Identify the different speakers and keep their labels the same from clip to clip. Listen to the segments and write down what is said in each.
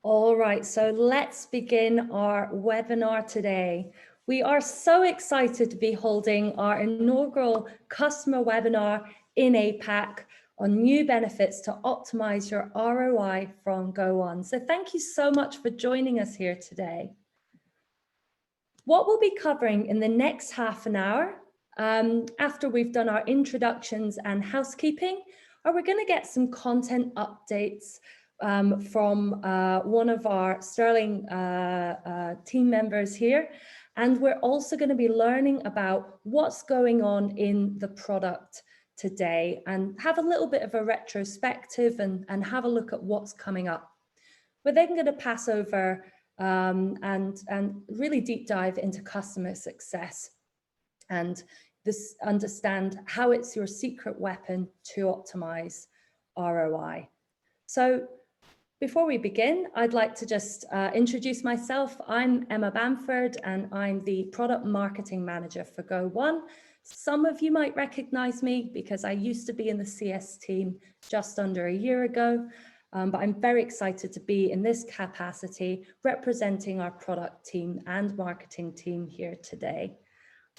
Speaker 1: All right, so let's begin our webinar today. We are so excited to be holding our inaugural customer webinar in APAC on new benefits to optimize your ROI from Go1. So thank you so much for joining us here today. What we'll be covering in the next half an hour, after we've done our introductions and housekeeping, we're going to get some content updates from one of our Sterling team members here. And we're also going to be learning about what's going on in the product today and have a little bit of a retrospective and have a look at what's coming up. We're then going to pass over and really deep dive into customer success and understand how it's your secret weapon to optimize ROI. So before we begin, I'd like to just introduce myself. I'm Emma Bamford and I'm the product marketing manager for Go1. Some of you might recognize me because I used to be in the CS team just under a year ago. But I'm very excited to be in this capacity representing our product team and marketing team here today.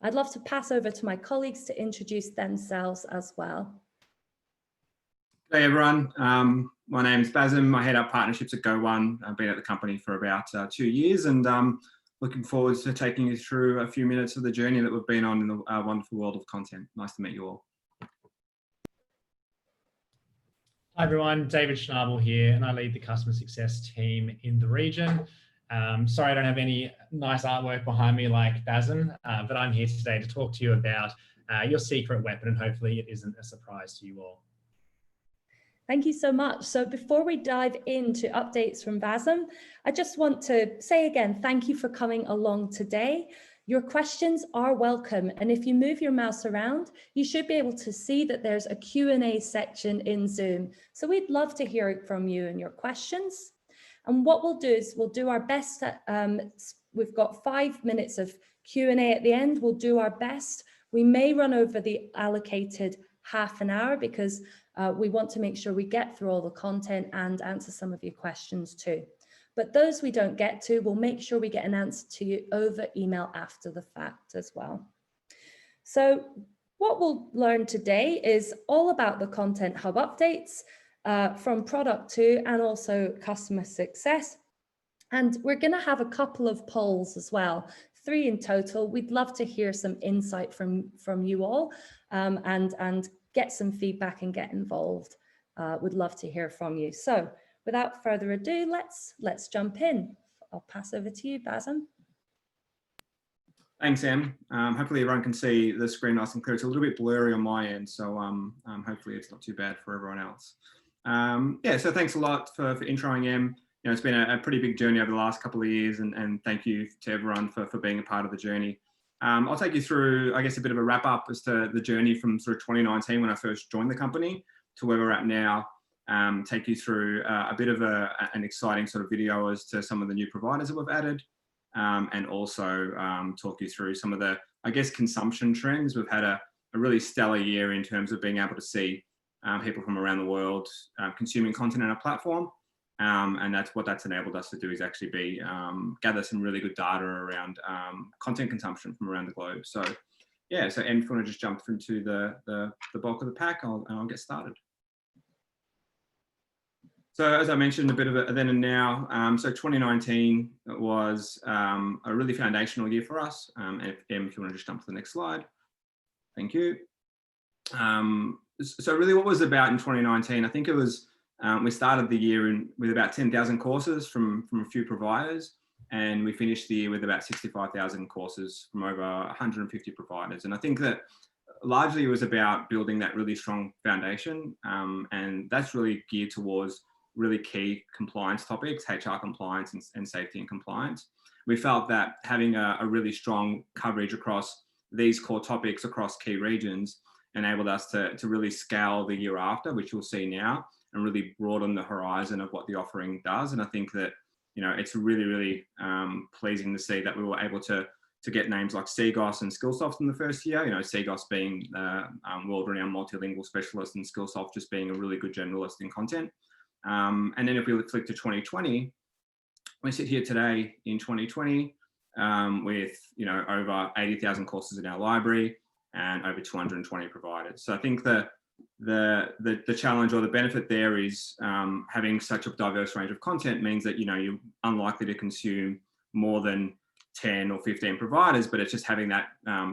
Speaker 1: I'd love to pass over to my colleagues to introduce themselves as well.
Speaker 2: Hey everyone, my name is Basim. I head up partnerships at Go1. I've been at the company for about 2 years and looking forward to taking you through a few minutes of the journey that we've been on in the wonderful world of content. Nice to meet you all.
Speaker 3: Hi everyone, David Schnabel here, and I lead the customer success team in the region. Sorry I don't have any nice artwork behind me like Basim, but I'm here today to talk to you about your secret weapon, and hopefully it isn't a surprise to you all.
Speaker 1: Thank you so much. So before we dive into updates from Basim, I just want to say again, thank you for coming along today. Your questions are welcome. And if you move your mouse around, you should be able to see that there's a Q&A section in Zoom. So we'd love to hear from you and your questions. And what we'll do is we'll do our best. We've got 5 minutes of Q&A at the end. We'll do our best. We may run over the allocated half an hour because we want to make sure we get through all the content and answer some of your questions too. But those we don't get to, we'll make sure we get an answer to you over email after the fact as well. So what we'll learn today is all about the Content Hub updates from product 2 and also customer success. And we're going to have a couple of polls as well, 3 in total. We'd love to hear some insight from you all and get some feedback and get involved. We'd love to hear from you. So without further ado, let's jump in. I'll pass over to you, Basim.
Speaker 2: Thanks, Em. Hopefully everyone can see the screen nice and clear. It's a little bit blurry on my end, so hopefully it's not too bad for everyone else. Yeah, so thanks a lot for introing Em. You know, it's been a pretty big journey over the last couple of years, and thank you to everyone for being a part of the journey. I'll take you through, I guess, a bit of a wrap up as to the journey from sort of 2019 when I first joined the company to where we're at now. Take you through a bit of an exciting sort of video as to some of the new providers that we've added, and also talk you through some of the, I guess, consumption trends. We've had a really stellar year in terms of being able to see people from around the world consuming content on our platform. And that's enabled us to do is actually gather some really good data around content consumption from around the globe. So yeah, so Em, if you want to just jump into the bulk of the pack, I'll get started. So as I mentioned, a bit of a then and now. So 2019 was a really foundational year for us. And Em, if you want to just jump to the next slide. Thank you. So really what was about in 2019, I think it was, we started the year with about 10,000 courses from a few providers, and we finished the year with about 65,000 courses from over 150 providers. And I think that largely it was about building that really strong foundation, and that's really geared towards really key compliance topics, HR compliance and safety and compliance. We felt that having a really strong coverage across these core topics across key regions enabled us to really scale the year after, which you'll see now, and really broaden the horizon of what the offering does. And I think that, you know, it's really, really pleasing to see that we were able to get names like Seagos and Skillsoft in the first year. You know, Seagos being world-renowned multilingual specialist and Skillsoft just being a really good generalist in content. And then if we flick to 2020, We sit here today in 2020 with over 80,000 courses in our library and over 220 providers. So I think the challenge or the benefit there is having such a diverse range of content means that you're unlikely to consume more than 10 or 15 providers, but it's just having that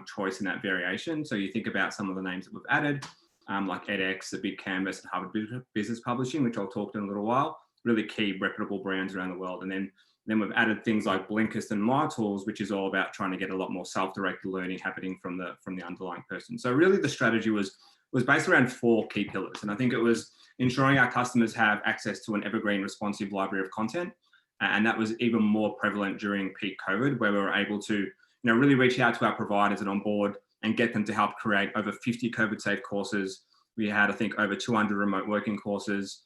Speaker 2: choice and that variation. So you think about some of the names that we've added, like edX, the Big Canvas, and Harvard Business Publishing, which I'll talk to in a little while, really key reputable brands around the world. And then we've added things like Blinkist and My Tools, which is all about trying to get a lot more self-directed learning happening from the underlying person. So really the strategy was based around 4 key pillars. And I think it was ensuring our customers have access to an evergreen responsive library of content. And that was even more prevalent during peak COVID, where we were able to really reach out to our providers and onboard and get them to help create over 50 COVID-safe courses. We had, I think, over 200 remote working courses,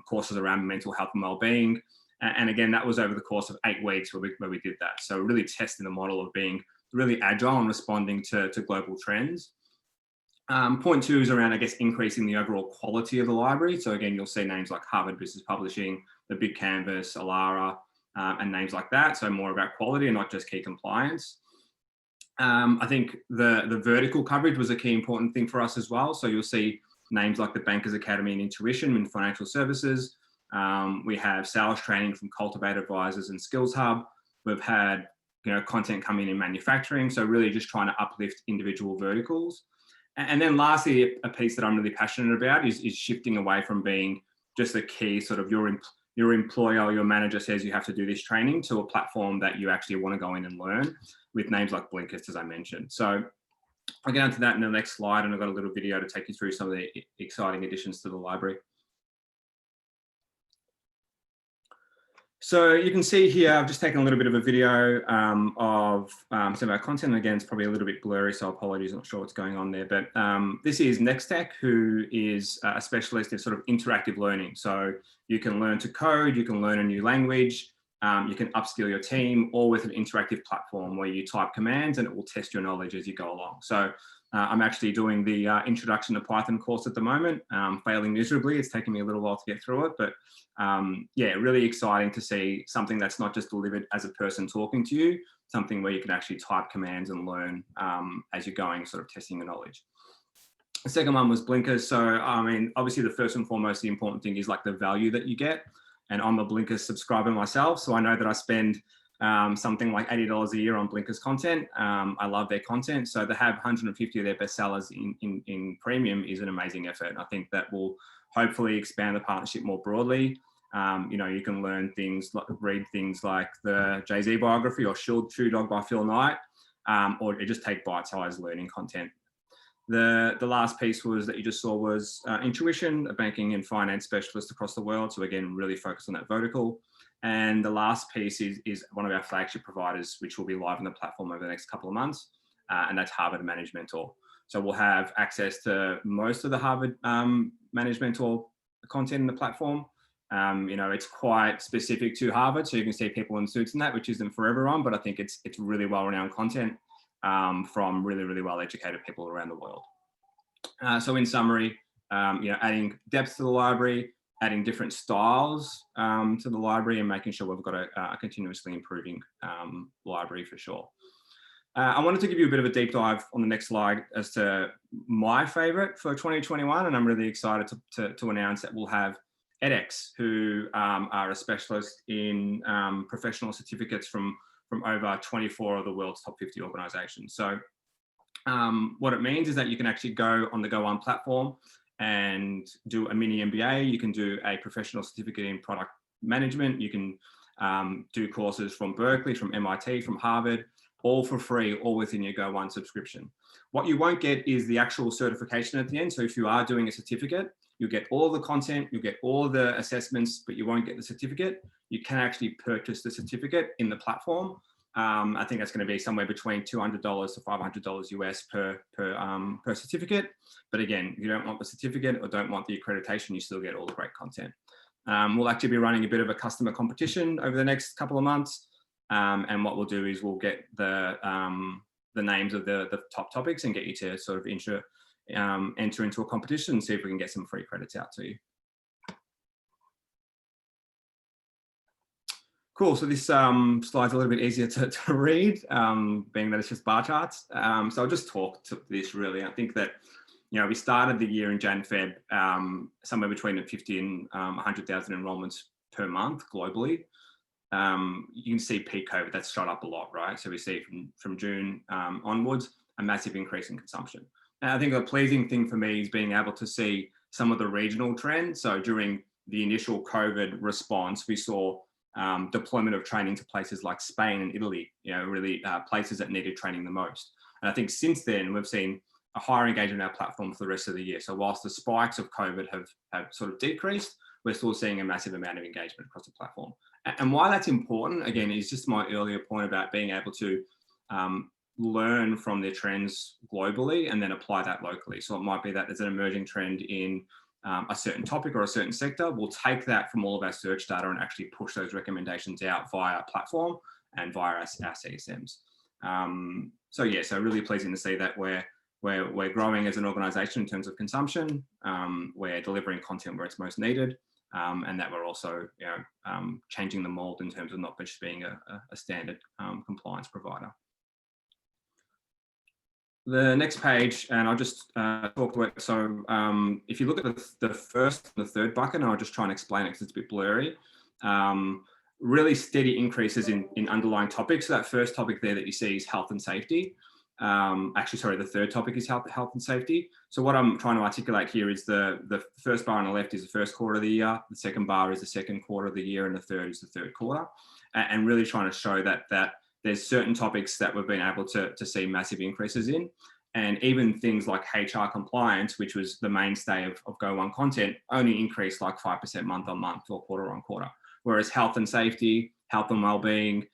Speaker 2: courses around mental health and wellbeing. And again, that was over the course of 8 weeks where we did that. So really testing the model of being really agile and responding to global trends. Point 2 is around, I guess, increasing the overall quality of the library. So again, you'll see names like Harvard Business Publishing, the Big Canvas, Alara, and names like that. So more about quality and not just key compliance. I think the vertical coverage was a key important thing for us as well. So you'll see names like the Bankers Academy and Intuition in financial services. We have sales training from Cultivate Advisors and Skills Hub. We've had content coming in manufacturing. So really just trying to uplift individual verticals. And then lastly, a piece that I'm really passionate about is shifting away from being just a key sort of your employer or your manager says you have to do this training to a platform that you actually want to go in and learn with names like Blinkist, as I mentioned. So I'll get onto that in the next slide, and I've got a little video to take you through some of the exciting additions to the library. So you can see here, I've just taken a little bit of a video of some of our content. Again, it's probably a little bit blurry, so apologies, I'm not sure what's going on there. But this is Nextech, who is a specialist in sort of interactive learning. So you can learn to code, you can learn a new language, you can upskill your team, all with an interactive platform where you type commands and it will test your knowledge as you go along. So I'm actually doing the Introduction to Python course at the moment, failing miserably. It's taken me a little while to get through it, but yeah, really exciting to see something that's not just delivered as a person talking to you, something where you can actually type commands and learn as you're going, sort of testing your knowledge. The second one was Blinkist. So, I mean, obviously the first and foremost, the important thing is like the value that you get. And I'm a Blinkist subscriber myself, so I know that I spend something like $80 a year on Blinkist content. I love their content. So to have 150 of their bestsellers in premium is an amazing effort. And I think that will hopefully expand the partnership more broadly. You can learn things, read things like the Jay-Z biography or Shoe Dog by Phil Knight, or just take bite-sized learning content. The last piece was that you just saw was Intuition, a banking and finance specialist across the world. So again, really focused on that vertical. And the last piece is one of our flagship providers, which will be live on the platform over the next couple of months, and that's Harvard Managed Mentor. So we'll have access to most of the Harvard Managed Mentor content in the platform. It's quite specific to Harvard, so you can see people in suits and that, which isn't for everyone, but I think it's really well-renowned content from really, really well-educated people around the world. So in summary, adding depth to the library, adding different styles to the library, and making sure we've got a continuously improving library for sure. I wanted to give you a bit of a deep dive on the next slide as to my favorite for 2021, and I'm really excited to announce that we'll have edX, who are a specialist in professional certificates from over 24 of the world's top 50 organizations. So what it means is that you can actually go on the Go1 platform and do a mini MBA. You can do a professional certificate in product management. You can do courses from Berkeley, from MIT, from Harvard, all for free, all within your Go1 subscription. What you won't get is the actual certification at the end. So if you are doing a certificate, you'll get all the content, you'll get all the assessments, but you won't get the certificate. You can actually purchase the certificate in the platform. I think that's going to be somewhere between $200 to $500 US per certificate. But again, if you don't want the certificate or don't want the accreditation, you still get all the great content. We'll actually be running a bit of a customer competition over the next couple of months. And what we'll do is we'll get the names of the top topics and get you to sort of enter into a competition and see if we can get some free credits out to you. Cool. So this slide's a little bit easier to read, being that it's just bar charts. So I'll just talk to this really. I think that, we started the year in Jan-Feb, somewhere between 50 and 100,000 enrollments per month globally. You can see peak COVID, that's shot up a lot, right? So we see from June onwards, a massive increase in consumption. And I think a pleasing thing for me is being able to see some of the regional trends. So during the initial COVID response, we saw deployment of training to places like Spain and Italy, really places that needed training the most. And I think since then, we've seen a higher engagement in our platform for the rest of the year. So whilst the spikes of COVID have sort of decreased, we're still seeing a massive amount of engagement across the platform. And why that's important, again, is just my earlier point about being able to learn from the trends globally and then apply that locally. So it might be that there's an emerging trend in a certain topic or a certain sector. We'll take that from all of our search data and actually push those recommendations out via our platform and via our CSMs. So really pleasing to see that we're growing as an organization in terms of consumption. We're delivering content where it's most needed. And that we're also changing the mold in terms of not just being a standard compliance provider. The next page, and I'll just talk to it. So if you look at the first and the third bucket, and I'll just try and explain it because it's a bit blurry, really steady increases in underlying topics. So that first topic there that you see is health and safety. The third topic is health and safety. So what I'm trying to articulate here is the first bar on the left is the first quarter of the year, the second bar is the second quarter of the year, and the third is the third quarter. And really trying to show that there's certain topics that we've been able to see massive increases in. And even things like HR compliance, which was the mainstay of Go1 content, only increased like 5% month on month or quarter on quarter. Whereas health and safety, health and wellbeing,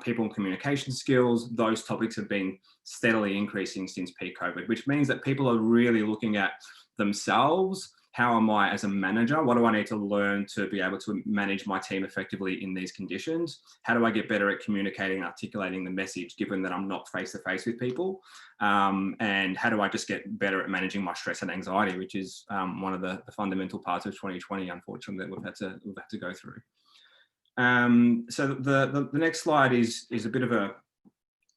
Speaker 2: people and communication skills, those topics have been steadily increasing since peak COVID, which means that people are really looking at themselves. How am I as a manager? What do I need to learn to be able to manage my team effectively in these conditions? How do I get better at communicating and articulating the message, given that I'm not face-to-face with people? And how do I just get better at managing my stress and anxiety, which is one of the fundamental parts of 2020, unfortunately, that we've had to go through. So the next slide is a bit of a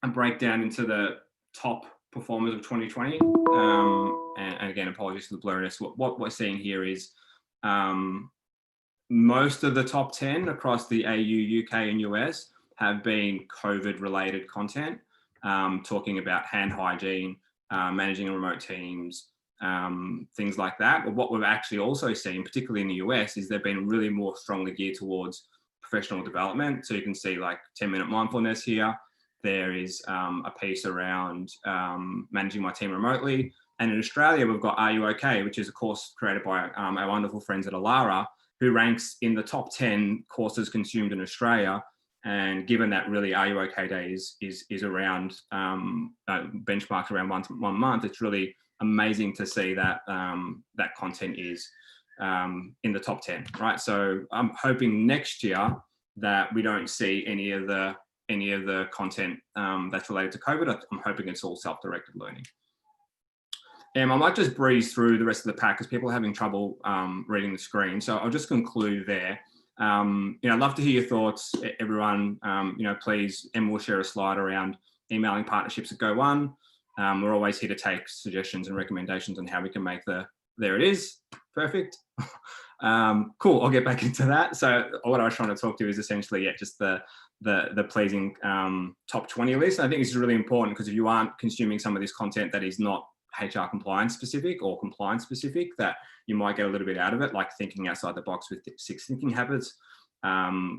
Speaker 2: breakdown into the top performers of 2020. And again, apologies for the blurriness. What we're seeing here is most of the top 10 across the AU, UK and US have been COVID related content, talking about hand hygiene, managing remote teams, things like that. But what we've actually also seen, particularly in the US, is they've been really more strongly geared towards professional development. So you can see like 10-minute mindfulness here. There is a piece around managing my team remotely. And in Australia, we've got Are You OK?, which is a course created by our wonderful friends at Alara, who ranks in the top 10 courses consumed in Australia. And given that really Are You OK? Day is around benchmarks around one month, it's really amazing to see that that content is in the top 10, right? So I'm hoping next year that we don't see any of the content that's related to COVID. I'm hoping it's all self-directed learning. I might just breeze through the rest of the pack because people are having trouble reading the screen. So I'll just conclude there. I'd love to hear your thoughts, everyone. Please, Em will share a slide around emailing partnerships at Go1. We're always here to take suggestions and recommendations on how we can make there it is, perfect. Cool, I'll get back into that. So what I was trying to talk to is essentially, just the pleasing top 20 list. I think this is really important because if you aren't consuming some of this content that is not HR compliance specific or compliance specific, that you might get a little bit out of it, like thinking outside the box with 6 thinking habits,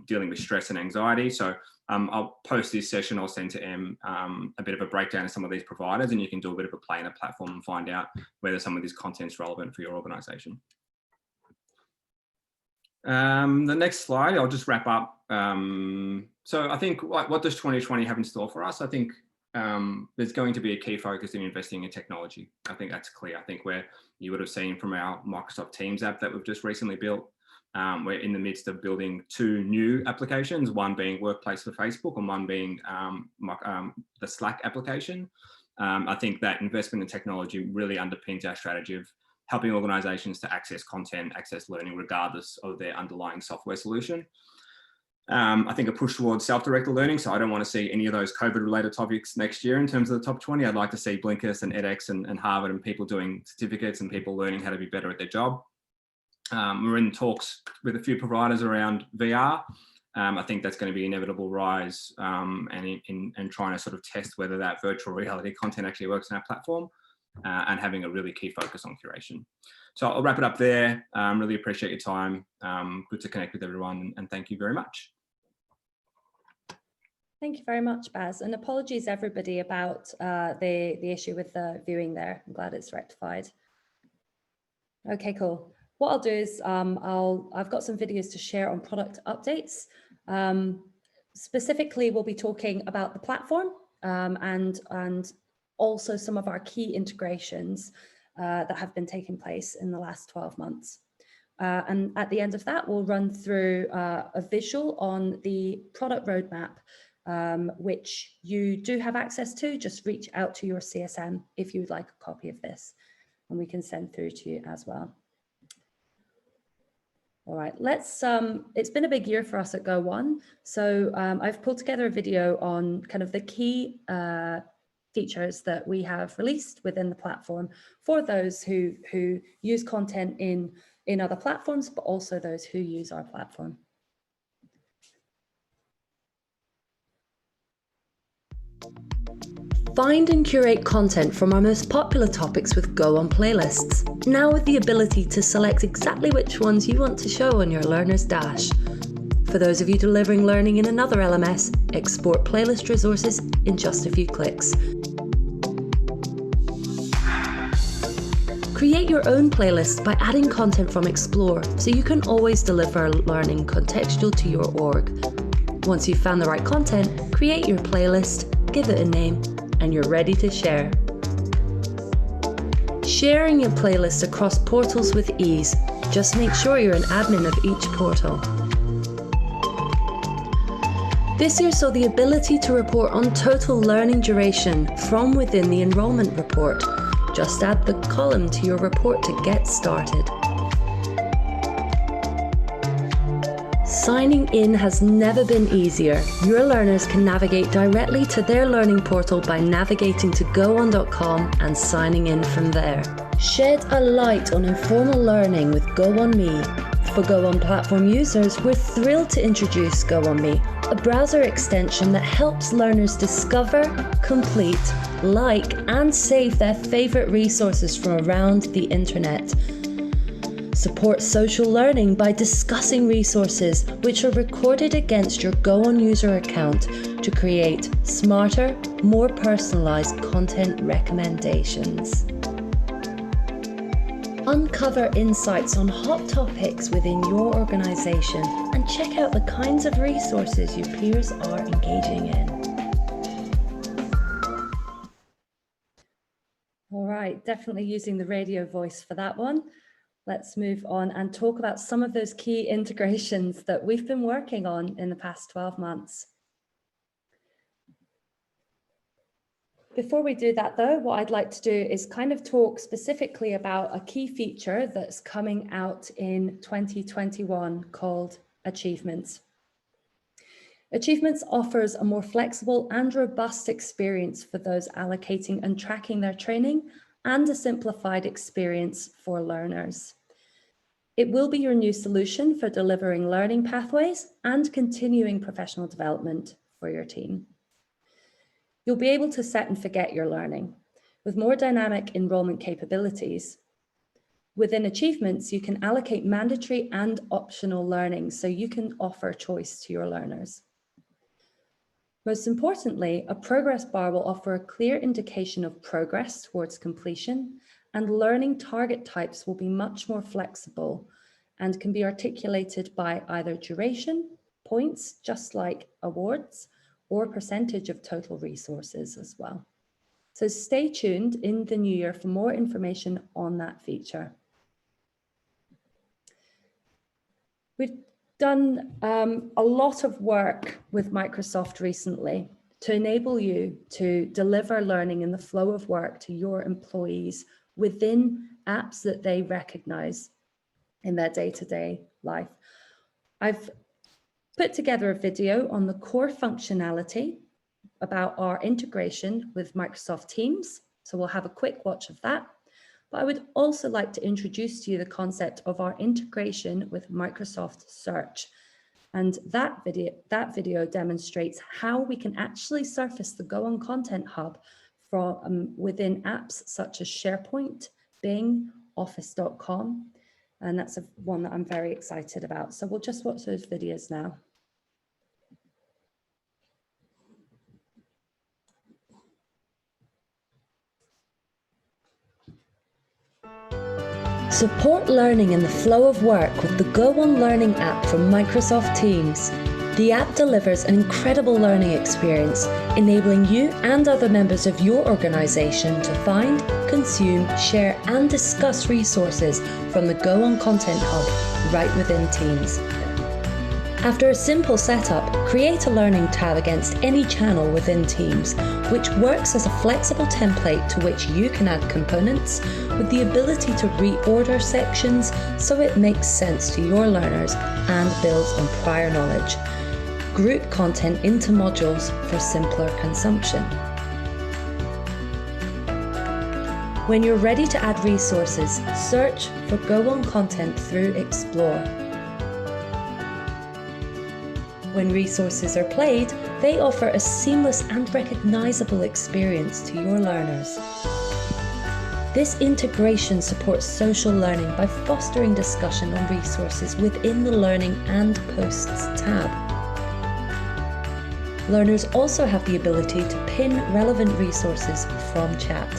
Speaker 2: dealing with stress and anxiety. So I'll post this session, I'll send to Em a bit of a breakdown of some of these providers, and you can do a bit of a play in a platform and find out whether some of this content is relevant for your organization. The next slide, I'll just wrap up. So I think what does 2020 have in store for us? I think there's going to be a key focus in investing in technology. I think that's clear. I think where you would have seen from our Microsoft Teams app that we've just recently built, we're in the midst of building 2 new applications, one being Workplace for Facebook and one being the Slack application. I think that investment in technology really underpins our strategy of helping organizations to access content, access learning, regardless of their underlying software solution. I think a push towards self-directed learning. So I don't want to see any of those COVID-related topics next year in terms of the top 20. I'd like to see Blinkist and edX and Harvard and people doing certificates and people learning how to be better at their job. We're in talks with a few providers around VR. I think that's going to be an inevitable rise and trying to sort of test whether that virtual reality content actually works on our platform and having a really key focus on curation. So I'll wrap it up there. Really appreciate your time. Good to connect with everyone and thank you very much.
Speaker 1: Thank you very much, Baz, and apologies everybody about the issue with the viewing there. I'm glad it's rectified. Okay, cool. What I'll do is I've got some videos to share on product updates. Specifically, we'll be talking about the platform and also some of our key integrations that have been taking place in the last 12 months. And at the end of that, we'll run through a visual on the product roadmap, which you do have access to. Just reach out to your CSM if you would like a copy of this, and we can send through to you as well. All right, it's been a big year for us at Go1. So I've pulled together a video on kind of the key features that we have released within the platform for those who use content in other platforms, but also those who use our platform.
Speaker 4: Find and curate content from our most popular topics with Go1 playlists, now with the ability to select exactly which ones you want to show on your learner's dash. For those of you delivering learning in another LMS, export playlist resources in just a few clicks. Create your own playlist by adding content from Explore, so you can always deliver learning contextual to your org. Once you've found the right content, create your playlist, give it a name, and you're ready to share. Sharing your playlist across portals with ease. Just make sure you're an admin of each portal. This year saw the ability to report on total learning duration from within the enrollment report. Just add the column to your report to get started. Signing in has never been easier. Your learners can navigate directly to their learning portal by navigating to go1.com and signing in from there. Shed a light on informal learning with Go1 Me. For Go1 Platform users, we're thrilled to introduce Go1 Me, a browser extension that helps learners discover, complete, like, and save their favorite resources from around the internet. Support social learning by discussing resources which are recorded against your Go1 user account to create smarter, more personalized content recommendations. Uncover insights on hot topics within your organization and check out the kinds of resources your peers are engaging in.
Speaker 1: All right, definitely using the radio voice for that one. Let's move on and talk about some of those key integrations that we've been working on in the past 12 months. Before we do that though, what I'd like to do is kind of talk specifically about a key feature that's coming out in 2021 called Achievements. Achievements offers a more flexible and robust experience for those allocating and tracking their training and a simplified experience for learners. It will be your new solution for delivering learning pathways and continuing professional development for your team. You'll be able to set and forget your learning with more dynamic enrollment capabilities. Within Achievements, you can allocate mandatory and optional learning so you can offer choice to your learners. Most importantly, a progress bar will offer a clear indication of progress towards completion, and learning target types will be much more flexible and can be articulated by either duration, points, just like awards, or percentage of total resources as well. So stay tuned in the new year for more information on that feature. We've done a lot of work with Microsoft recently to enable you to deliver learning in the flow of work to your employees within apps that they recognize in their day-to-day life. I've put together a video on the core functionality about our integration with Microsoft Teams. So we'll have a quick watch of that. But I would also like to introduce to you the concept of our integration with Microsoft Search. And that video demonstrates how we can actually surface the Go1 Content Hub from within apps such as SharePoint, Bing, Office.com. And that's one that I'm very excited about. So we'll just watch those videos now.
Speaker 4: Support learning in the flow of work with the Go1 Learning app from Microsoft Teams. The app delivers an incredible learning experience, enabling you and other members of your organization to find, consume, share, and discuss resources from the Go1 Content Hub right within Teams. After a simple setup, create a learning tab against any channel within Teams, which works as a flexible template to which you can add components with the ability to reorder sections so it makes sense to your learners and builds on prior knowledge. Group content into modules for simpler consumption. When you're ready to add resources, search for Go1 Content through Explore. When resources are played, they offer a seamless and recognizable experience to your learners. This integration supports social learning by fostering discussion on resources within the Learning and Posts tab. Learners also have the ability to pin relevant resources from chat.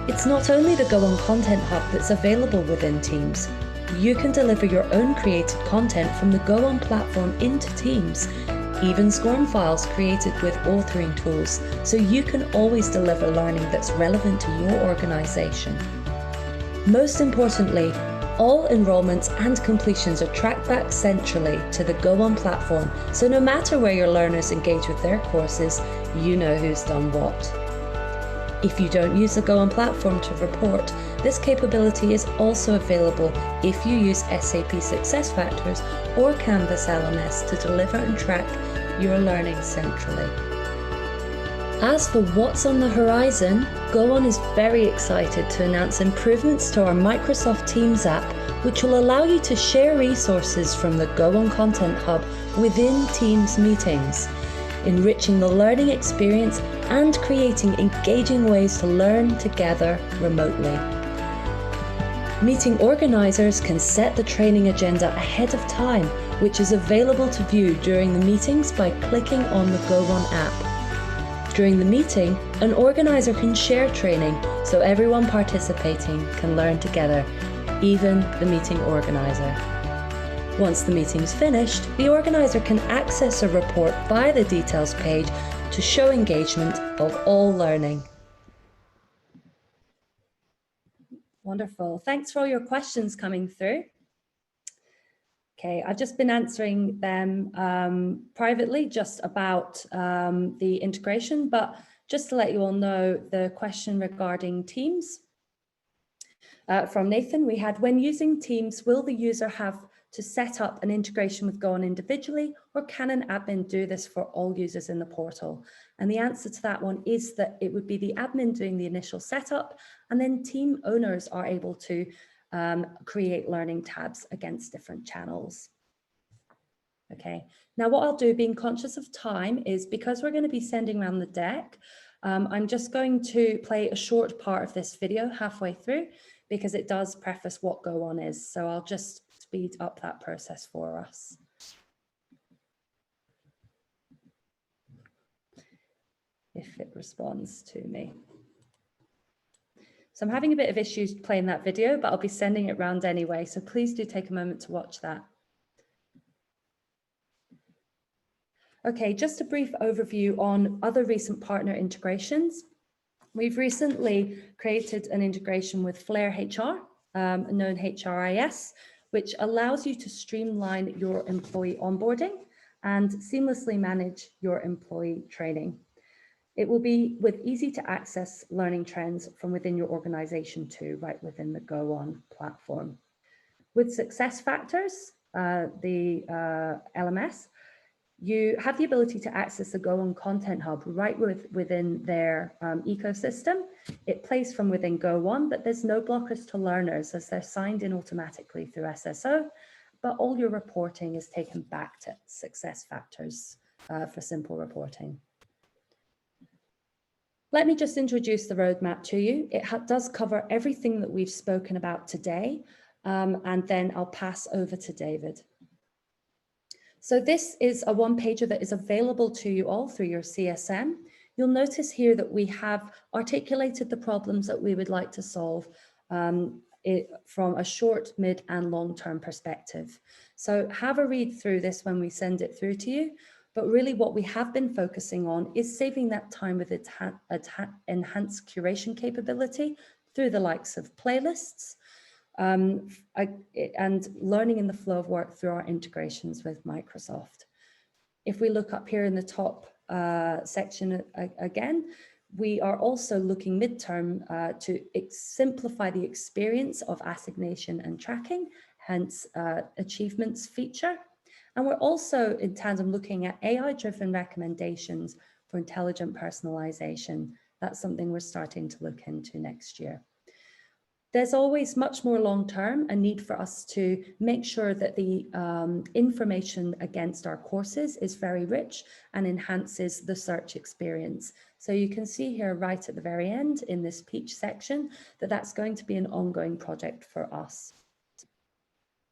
Speaker 4: It's not only the Go1 Content Hub that's available within Teams. You can deliver your own created content from the Go1 Platform into Teams, even SCORM files created with authoring tools, so you can always deliver learning that's relevant to your organization. Most importantly, all enrollments and completions are tracked back centrally to the Go1 Platform, so no matter where your learners engage with their courses, you know who's done what. If you don't use the Go1 Platform to report, this capability is also available if you use SAP SuccessFactors or Canvas LMS to deliver and track your learning centrally. As for what's on the horizon, Go1 is very excited to announce improvements to our Microsoft Teams app, which will allow you to share resources from the Go1 Content Hub within Teams meetings, enriching the learning experience and creating engaging ways to learn together remotely. Meeting organizers can set the training agenda ahead of time, which is available to view during the meetings by clicking on the Go1 app. During the meeting, an organizer can share training so everyone participating can learn together, even the meeting organizer. Once the meeting's finished, the organizer can access a report via the details page to show engagement of all learning.
Speaker 1: Wonderful. Thanks for all your questions coming through. Okay, I've just been answering them privately just about the integration, but just to let you all know the question regarding Teams from Nathan, we had, when using Teams, will the user have to set up an integration with Go1 individually, or can an admin do this for all users in the portal? And the answer to that one is that it would be the admin doing the initial setup, and then team owners are able to create learning tabs against different channels. Okay, now what I'll do, being conscious of time, is because we're going to be sending around the deck, I'm just going to play a short part of this video halfway through, because it does preface what Go1 is. So I'll just speed up that process for us. If it responds to me. So I'm having a bit of issues playing that video, but I'll be sending it around anyway. So please do take a moment to watch that. Okay, just a brief overview on other recent partner integrations. We've recently created an integration with Flare HR, known HRIS, which allows you to streamline your employee onboarding and seamlessly manage your employee training. It will be with easy to access learning trends from within your organization too, right within the Go1 platform. With SuccessFactors, the LMS, you have the ability to access the Go1 Content Hub right within their ecosystem. It plays from within Go1, but there's no blockers to learners as they're signed in automatically through SSO, but all your reporting is taken back to SuccessFactors for simple reporting. Let me just introduce the roadmap to you. It does cover everything that we've spoken about today, and then I'll pass over to David. So this is a one-pager that is available to you all through your CSM. You'll notice here that we have articulated the problems that we would like to solve from a short, mid, and long-term perspective. So have a read through this when we send it through to you. But really what we have been focusing on is saving that time with enhanced curation capability through the likes of playlists, and learning in the flow of work through our integrations with Microsoft. If we look up here in the top section again, we are also looking midterm to simplify the experience of assignation and tracking, hence achievements feature. And we're also in tandem looking at AI-driven recommendations for intelligent personalization. That's something we're starting to look into next year. There's always much more long-term a need for us to make sure that the information against our courses is very rich and enhances the search experience. So you can see here right at the very end in this peach section that that's going to be an ongoing project for us.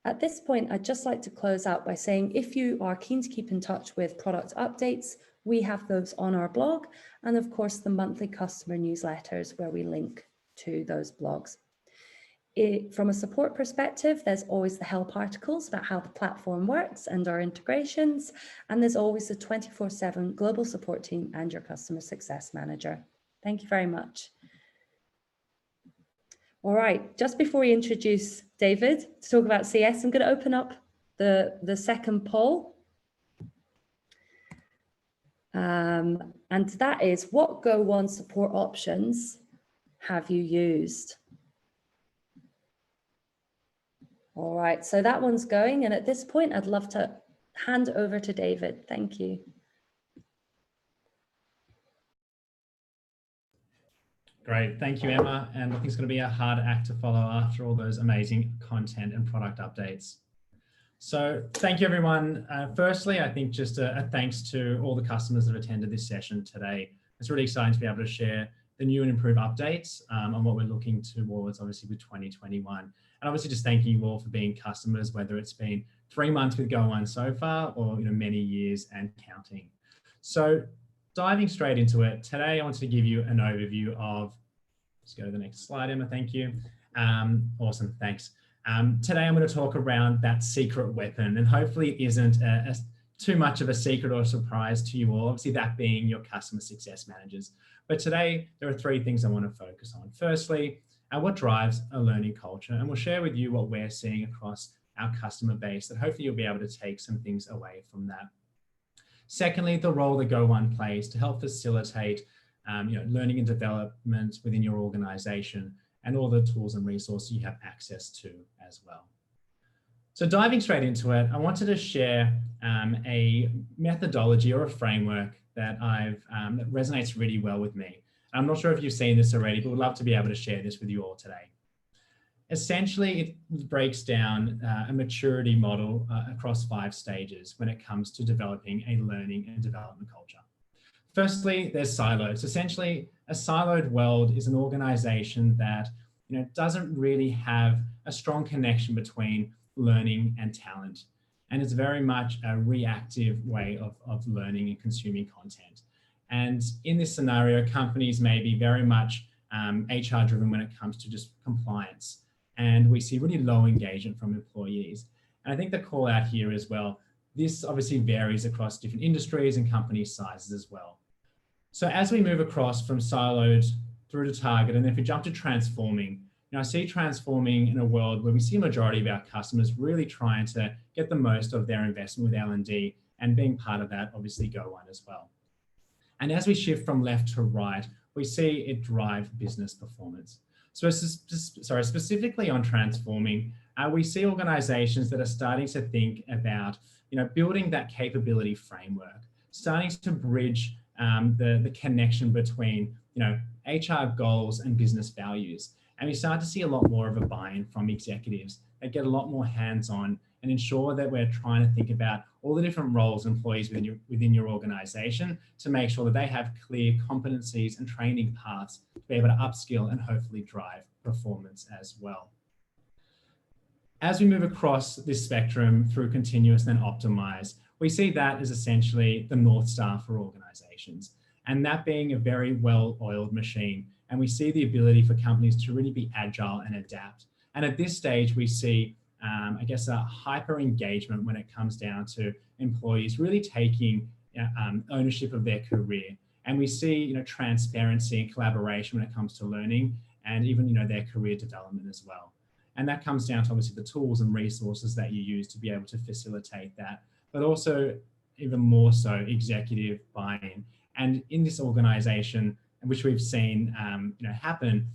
Speaker 1: At this point, I'd just like to close out by saying if you are keen to keep in touch with product updates, we have those on our blog, and of course the monthly customer newsletters where we link to those blogs. From a support perspective, there's always the help articles about how the platform works and our integrations, and there's always the 24/7 global support team and your customer success manager. Thank you very much. All right, just before we introduce David to talk about CS, I'm going to open up the second poll. And that is, what Go1 support options have you used? All right, so that one's going. And at this point, I'd love to hand over to David. Thank you.
Speaker 3: Great, thank you, Emma. And I think it's going to be a hard act to follow after all those amazing content and product updates. So thank you, everyone. Firstly, I think just a thanks to all the customers that have attended this session today. It's really exciting to be able to share the new and improved updates on what we're looking towards, obviously, with 2021. And obviously just thanking you all for being customers, whether it's been 3 months with Go1 so far or many years and counting. So diving straight into it, today I wanted to give you an overview of, let's go to the next slide, Emma, thank you. Awesome, thanks. Today I'm going to talk around that secret weapon, and hopefully it isn't too much of a secret or a surprise to you all, obviously that being your customer success managers. But today there are 3 things I want to focus on. Firstly, what drives a learning culture, and we'll share with you what we're seeing across our customer base that hopefully you'll be able to take some things away from that. Secondly, the role that Go1 plays to help facilitate learning and development within your organization and all the tools and resources you have access to as well. So diving straight into it, I wanted to share a methodology or a framework that that resonates really well with me. I'm not sure if you've seen this already, but would love to be able to share this with you all today. Essentially, it breaks down a maturity model across 5 stages when it comes to developing a learning and development culture. Firstly, there's silos. Essentially, a siloed world is an organization that doesn't really have a strong connection between learning and talent. And it's very much a reactive way of learning and consuming content. And in this scenario, companies may be very much HR driven when it comes to just compliance. And we see really low engagement from employees. And I think the call out here as well, this obviously varies across different industries and company sizes as well. So as we move across from siloed through to target, and if we jump to transforming, I see transforming in a world where we see a majority of our customers really trying to get the most of their investment with L&D, and being part of that, obviously Go1 as well. And as we shift from left to right, we see it drive business performance. So specifically on transforming, we see organizations that are starting to think about, building that capability framework, starting to bridge the connection between, HR goals and business values. And we start to see a lot more of a buy-in from executives that get a lot more hands-on and ensure that we're trying to think about all the different roles employees within your organization to make sure that they have clear competencies and training paths to be able to upskill and hopefully drive performance as well. As we move across this spectrum through continuous and optimize, we see that as essentially the North Star for organizations, and that being a very well-oiled machine. And we see the ability for companies to really be agile and adapt. And at this stage, we see, I guess, a hyper engagement when it comes down to employees really taking ownership of their career. And we see, transparency and collaboration when it comes to learning and even, their career development as well. And that comes down to obviously the tools and resources that you use to be able to facilitate that, but also even more so executive buy-in. And in this organization, which we've seen happen,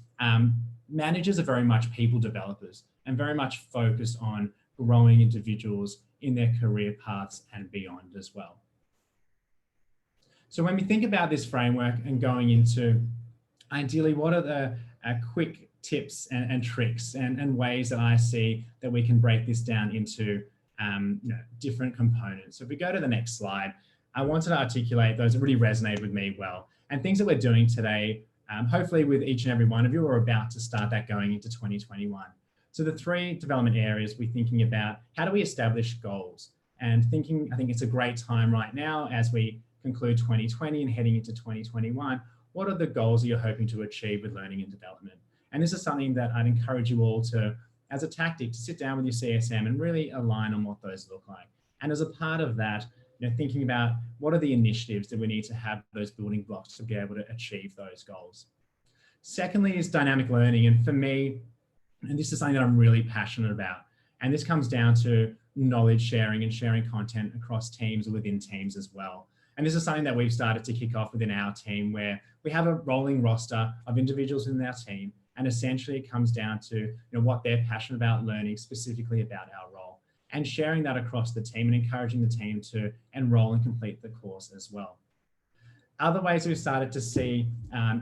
Speaker 3: managers are very much people developers and very much focused on growing individuals in their career paths and beyond as well. So when we think about this framework and going into ideally what are the quick tips and tricks and ways that I see that we can break this down into different components. So if we go to the next slide, I wanted to articulate those that really resonate with me well and things that we're doing today, hopefully with each and every one of you are about to start that going into 2021. So the three development areas we're thinking about, how do we establish goals? And I think it's a great time right now as we conclude 2020 and heading into 2021, what are the goals that you're hoping to achieve with learning and development? And this is something that I'd encourage you all to, as a tactic, to sit down with your CSM and really align on what those look like. And as a part of that, thinking about what are the initiatives that we need to have those building blocks to be able to achieve those goals. Secondly is dynamic learning. And for me, and this is something that I'm really passionate about, and this comes down to knowledge sharing and sharing content across teams or within teams as well. And this is something that we've started to kick off within our team where we have a rolling roster of individuals in our team. And essentially it comes down to what they're passionate about learning specifically about our role and sharing that across the team and encouraging the team to enroll and complete the course as well. Other ways we've started to see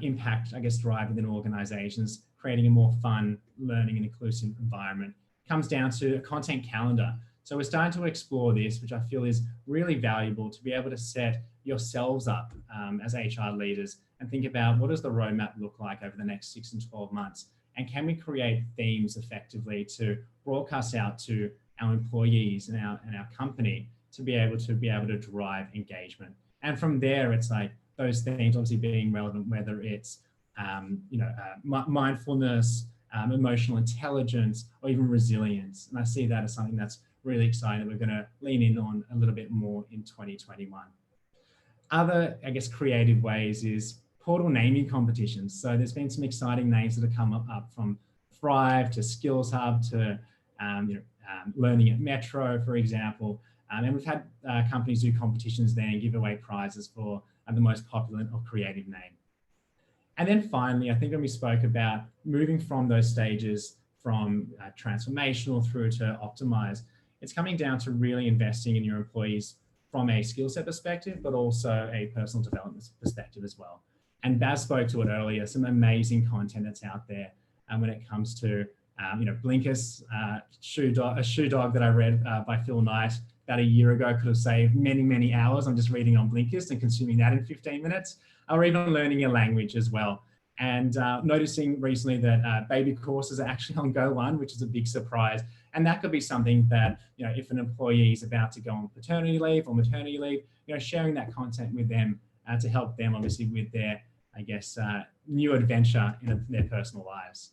Speaker 3: impact, I guess, drive within organizations, creating a more fun, learning and inclusive environment comes down to a content calendar. So we're starting to explore this, which I feel is really valuable to be able to set yourselves up as HR leaders and think about what does the roadmap look like over the next 6 and 12 months? And can we create themes effectively to broadcast out to our employees and our company to be able to drive engagement? And from there, it's like those themes obviously being relevant, whether it's mindfulness, emotional intelligence, or even resilience. And I see that as something that's really exciting that we're going to lean in on a little bit more in 2021. Other, I guess, creative ways is portal naming competitions. So there's been some exciting names that have come up from Thrive to Skills Hub to Learning at Metro, for example. And we've had companies do competitions there and give away prizes for the most popular or creative name. And then finally, I think when we spoke about moving from those stages from transformational through to optimize, it's coming down to really investing in your employees from a skill set perspective, but also a personal development perspective as well. And Baz spoke to it earlier, some amazing content that's out there when it comes to Blinkist, a shoe dog that I read by Phil Knight about a year ago could have saved many, many hours on just reading on Blinkist and consuming that in 15 minutes, or even learning a language as well. And noticing recently that baby courses are actually on Go1, which is a big surprise. And that could be something that, if an employee is about to go on paternity leave or maternity leave, sharing that content with them to help them obviously with their, I guess, new adventure in their personal lives.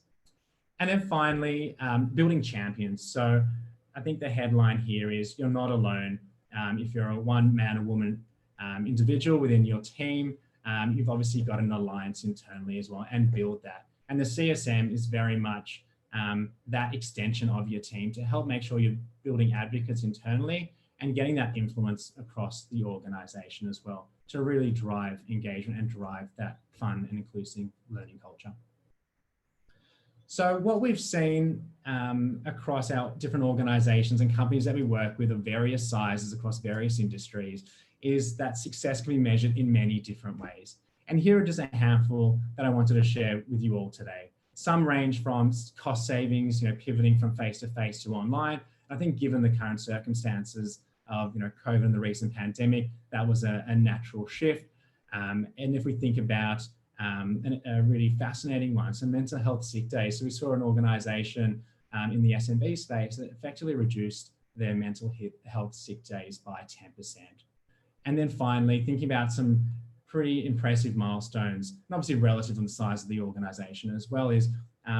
Speaker 3: And then finally, building champions. So I think the headline here is you're not alone. If you're a one man or woman individual within your team, you've obviously got an alliance internally as well and build that. And the CSM is very much that extension of your team to help make sure you're building advocates internally and getting that influence across the organization as well to really drive engagement and drive that fun and inclusive learning culture. So what we've seen across our different organizations and companies that we work with of various sizes across various industries is that success can be measured in many different ways. And here are just a handful that I wanted to share with you all today. Some range from cost savings, pivoting from face-to-face to online. I think given the current circumstances of COVID and the recent pandemic, that was a natural shift. And if we think about a really fascinating one, so mental health sick days. So we saw an organization in the SMB space that effectively reduced their mental health sick days by 10%. And then finally, thinking about some pretty impressive milestones, and obviously relative to the size of the organization, as well as a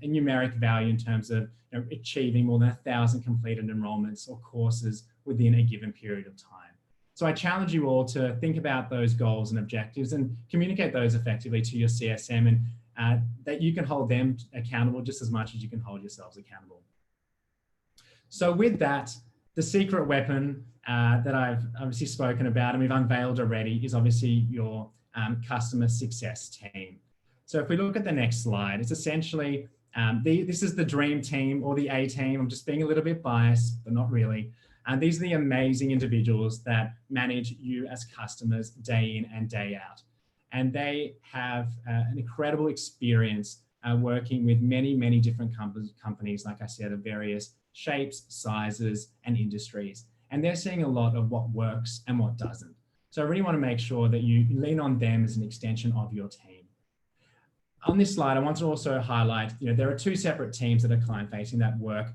Speaker 3: numeric value in terms of achieving more than 1,000 completed enrollments or courses within a given period of time. So I challenge you all to think about those goals and objectives and communicate those effectively to your CSM, and that you can hold them accountable just as much as you can hold yourselves accountable. So with that, the secret weapon that I've obviously spoken about and we've unveiled already is obviously your customer success team. So if we look at the next slide, it's essentially, this is the dream team or the A team. I'm just being a little bit biased, but not really. And these are the amazing individuals that manage you as customers day in and day out. And they have an incredible experience working with many, many different companies, like I said, of various shapes, sizes, and industries. And they're seeing a lot of what works and what doesn't. So I really want to make sure that you lean on them as an extension of your team. On this slide, I want to also highlight, there are two separate teams that are client-facing that work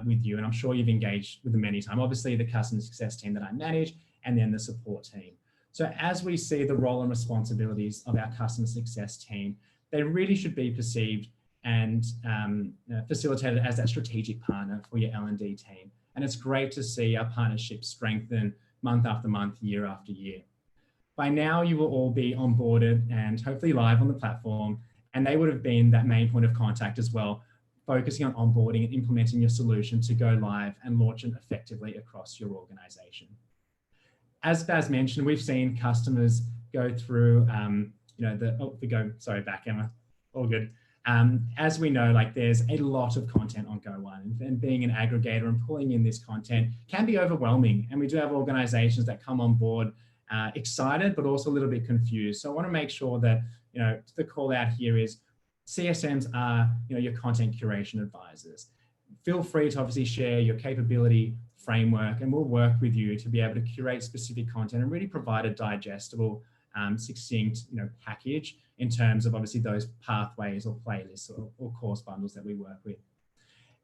Speaker 3: with you, and I'm sure you've engaged with them many times. Obviously, the customer success team that I manage, and then the support team. So as we see the role and responsibilities of our customer success team, they really should be perceived and facilitated as that strategic partner for your L&D team. And it's great to see our partnership strengthen month after month, year after year. By now, you will all be onboarded and hopefully live on the platform, and they would have been that main point of contact as well, focusing on onboarding and implementing your solution to go live and launch it effectively across your organization. As Baz mentioned, we've seen customers go through, sorry, back Emma, all good. As we know, there's a lot of content on Go1, and being an aggregator and pulling in this content can be overwhelming. And we do have organizations that come on board excited, but also a little bit confused. So I want to make sure that, the call out here is CSMs are, your content curation advisors. Feel free to obviously share your capability framework, and we'll work with you to be able to curate specific content and really provide a digestible, succinct, package in terms of obviously those pathways or playlists or course bundles that we work with.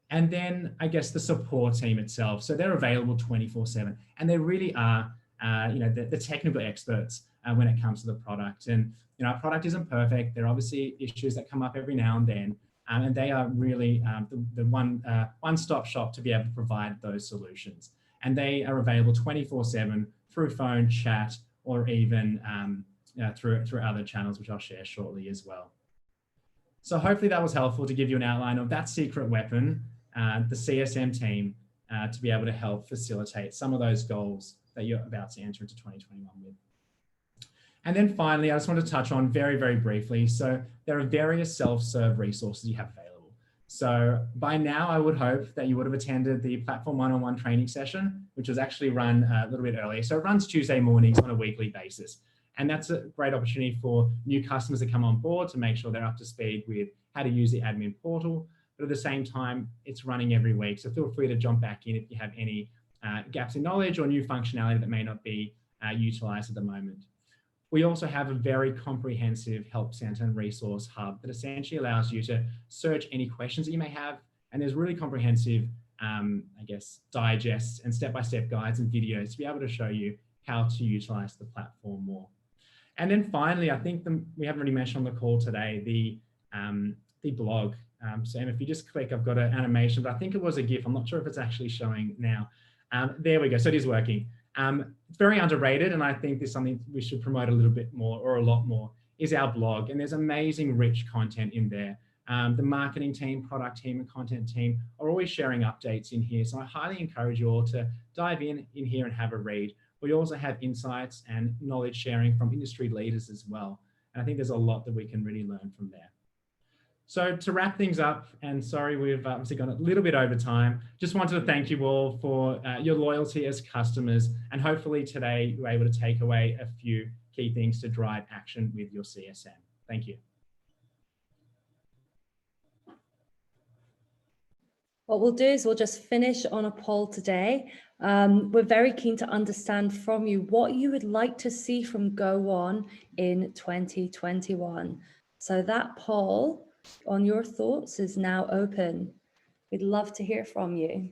Speaker 3: And then I guess the support team itself. So they're available 24/7, and they really are, the technical experts when it comes to the product. And our product isn't perfect. There are obviously issues that come up every now and then, and they are really the one-stop shop to be able to provide those solutions. And they are available 24/7 through phone, chat, or even through other channels, which I'll share shortly as well. So hopefully that was helpful to give you an outline of that secret weapon, the CSM team, to be able to help facilitate some of those goals that you're about to enter into 2021 with. And then finally, I just want to touch on very, very briefly. So there are various self-serve resources you have available. So by now, I would hope that you would have attended the Platform 101 training session, which was actually run a little bit earlier. So it runs Tuesday mornings on a weekly basis. And that's a great opportunity for new customers to come on board to make sure they're up to speed with how to use the admin portal. But at the same time, it's running every week. So feel free to jump back in if you have any gaps in knowledge or new functionality that may not be utilized at the moment. We also have a very comprehensive help center and resource hub that essentially allows you to search any questions that you may have. And there's really comprehensive, digests and step-by-step guides and videos to be able to show you how to utilize the platform more. And then finally, I think we haven't really mentioned on the call today, the blog. So if you just click, I've got an animation, but I think it was a GIF. I'm not sure if it's actually showing now. There we go. So it is working. It's very underrated, and I think there's something we should promote a little bit more or a lot more, is our blog. And there's amazing rich content in there. The marketing team, product team, and content team are always sharing updates in here. So I highly encourage you all to dive in here and have a read. We also have insights and knowledge sharing from industry leaders as well. And I think there's a lot that we can really learn from there. So to wrap things up, and sorry, we've obviously gone a little bit over time, just wanted to thank you all for your loyalty as customers. And hopefully today you were able to take away a few key things to drive action with your CSM. Thank you.
Speaker 1: What we'll do is we'll just finish on a poll today. We're very keen to understand from you what you would like to see from Go1 in 2021. So that poll on your thoughts is now open. We'd love to hear from you.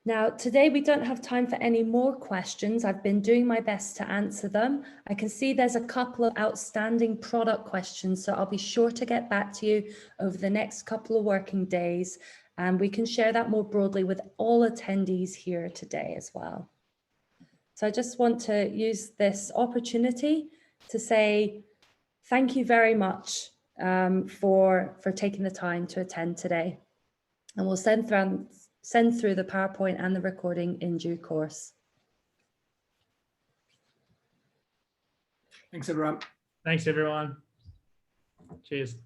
Speaker 1: Now, today we don't have time for any more questions. I've been doing my best to answer them. I can see there's a couple of outstanding product questions, so I'll be sure to get back to you over the next couple of working days, and we can share that more broadly with all attendees here today as well. So I just want to use this opportunity to say thank you very much for taking the time to attend today, and we'll send through the PowerPoint and the recording in due course.
Speaker 2: Thanks, everyone.
Speaker 3: Thanks, everyone. Cheers.